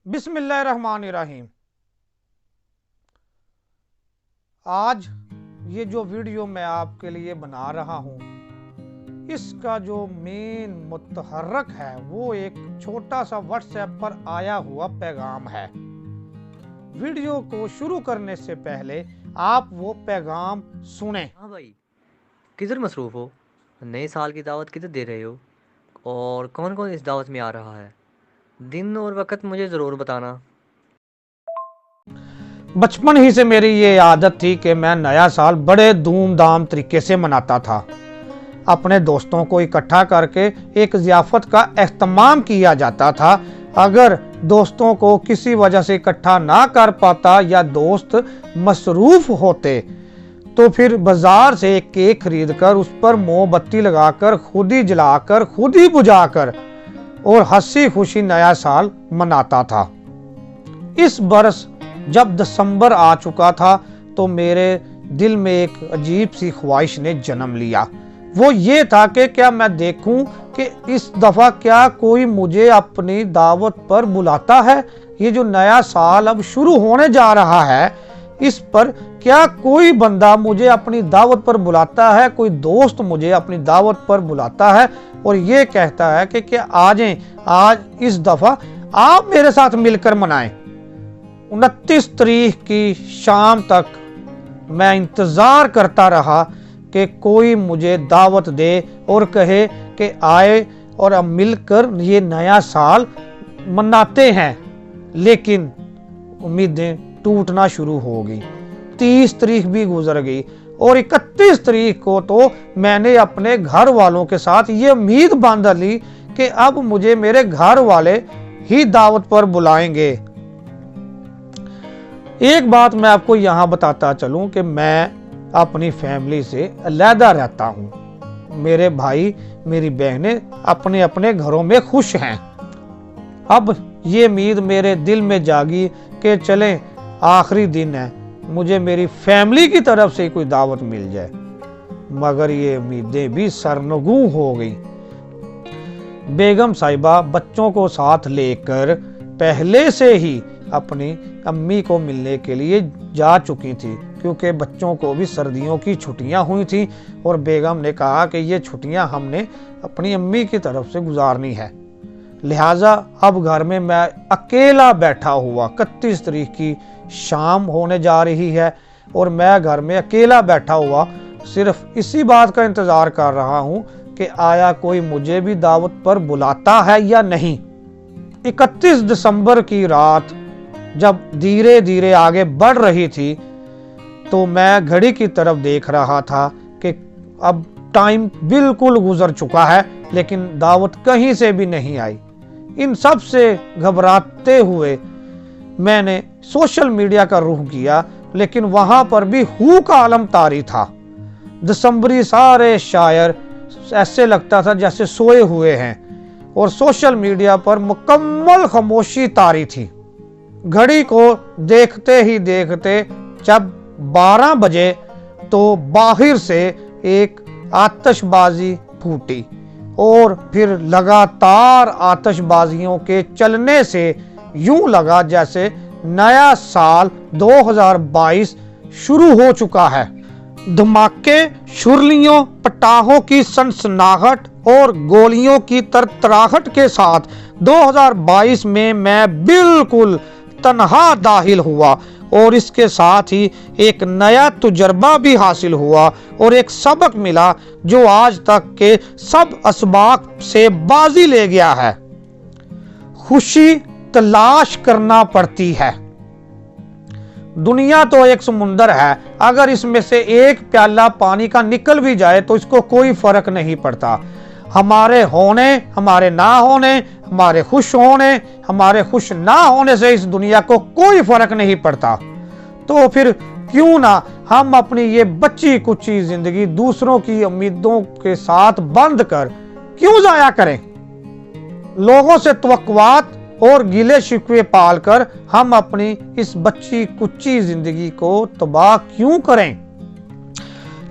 بسم اللہ الرحمن الرحیم۔ آج یہ جو ویڈیو میں آپ کے لیے بنا رہا ہوں، اس کا جو مین متحرک ہے وہ ایک چھوٹا سا واٹس ایپ پر آیا ہوا پیغام ہے۔ ویڈیو کو شروع کرنے سے پہلے آپ وہ پیغام سنیں۔ ہاں بھائی، کدھر مصروف ہو؟ نئے سال کی دعوت کدھر دے رہے ہو؟ اور کون کون اس دعوت میں آ رہا ہے؟ دن اور وقت مجھے ضرور بتانا۔ بچپن ہی سے میری یہ عادت تھی کہ میں نیا سال بڑے دھوم دھام طریقے سے مناتا تھا۔ اپنے دوستوں کو اکٹھا کر کے ایک ضیافت کا اہتمام کیا جاتا تھا۔ اگر دوستوں کو کسی وجہ سے اکٹھا نہ کر پاتا یا دوست مصروف ہوتے تو پھر بازار سے ایک کیک خرید کر اس پر موم بتی لگا کر خود ہی جلا کر خود ہی بجھا کر اور ہنسی خوشی نیا سال مناتا تھا۔ اس برس جب دسمبر آ چکا تھا تو میرے دل میں ایک عجیب سی خواہش نے جنم لیا۔ وہ یہ تھا کہ کیا میں دیکھوں کہ اس دفعہ کیا کوئی مجھے اپنی دعوت پر بلاتا ہے۔ یہ جو نیا سال اب شروع ہونے جا رہا ہے، اس پر کیا کوئی بندہ مجھے اپنی دعوت پر بلاتا ہے، کوئی دوست مجھے اپنی دعوت پر بلاتا ہے اور یہ کہتا ہے کہ کیا آجیں، آج اس دفعہ آپ میرے ساتھ مل کر منائیں۔ 29 تاریخ کی شام تک میں انتظار کرتا رہا کہ کوئی مجھے دعوت دے اور کہے کہ آئے اور اب مل کر یہ نیا سال مناتے ہیں، لیکن امیدیں ٹوٹنا شروع ہو گئی۔ 30 تاریخ بھی گزر گئی اور 31 تاریخ کو تو میں نے اپنے گھر والوں کے ساتھ یہ امید باندھ لی کہ اب مجھے میرے گھر والے ہی دعوت پر بلائیں گے۔ ایک بات میں آپ کو یہاں بتاتا چلوں کہ میں اپنی فیملی سے علیحدہ رہتا ہوں۔ میرے بھائی میری بہنیں اپنے اپنے گھروں میں خوش ہیں۔ اب یہ امید میرے دل میں جاگی کہ چلیں آخری دن ہے، مجھے میری فیملی کی طرف سے کوئی دعوت مل جائے، مگر یہ امیدیں بھی سرنگوں ہو گئی۔ بیگم صاحبہ بچوں کو ساتھ لے کر پہلے سے ہی اپنی امی کو ملنے کے لیے جا چکی تھی، کیونکہ بچوں کو بھی سردیوں کی چھٹیاں ہوئی تھیں اور بیگم نے کہا کہ یہ چھٹیاں ہم نے اپنی امی کی طرف سے گزارنی ہے۔ لہٰذا اب گھر میں اکیلا بیٹھا ہوا، 31 تاریخ کی شام ہونے جا رہی ہے اور میں گھر میں اکیلا بیٹھا ہوا صرف اسی بات کا انتظار کر رہا ہوں کہ آیا کوئی مجھے بھی دعوت پر بلاتا ہے یا نہیں۔ 31 دسمبر کی رات جب دھیرے دھیرے آگے بڑھ رہی تھی تو میں گھڑی کی طرف دیکھ رہا تھا کہ اب ٹائم بالکل گزر چکا ہے، لیکن دعوت کہیں سے بھی نہیں آئی۔ ان سب سے گھبراتے ہوئے میں نے سوشل میڈیا کا رخ کیا، لیکن وہاں پر بھی ہو کا عالم طاری تھا۔ دسمبری سارے شاعر ایسے لگتا تھا جیسے سوئے ہوئے ہیں اور سوشل میڈیا پر مکمل خاموشی طاری تھی۔ گھڑی کو دیکھتے ہی دیکھتے جب 12 بجے تو باہر سے ایک آتش بازی پھوٹی اور پھر لگاتار آتش بازیوں کے چلنے سے یوں لگا جیسے نیا سال 2022 شروع ہو چکا ہے۔ دھماکے، شرلیوں، پٹاخوں کی سنسناہٹ اور گولیوں کی ترتراہٹ کے ساتھ 2022 میں بالکل تنہا داخل ہوا اور اس کے ساتھ ہی ایک نیا تجربہ بھی حاصل ہوا اور ایک سبق ملا جو آج تک کے سب اسباق سے بازی لے گیا ہے۔ خوشی تلاش کرنا پڑتی ہے۔ دنیا تو ایک سمندر ہے، اگر اس میں سے ایک پیالہ پانی کا نکل بھی جائے تو اس کو کوئی فرق نہیں پڑتا۔ ہمارے ہونے، ہمارے نہ ہونے، ہمارے خوش ہونے، ہمارے خوش نہ ہونے سے اس دنیا کو کوئی فرق نہیں پڑتا۔ تو پھر کیوں نہ ہم اپنی یہ بچی کچی زندگی دوسروں کی امیدوں کے ساتھ بند کر کیوں ضائع کریں؟ لوگوں سے توقعات اور گلے شکوے پال کر ہم اپنی اس بچی کچی زندگی کو تباہ کیوں کریں؟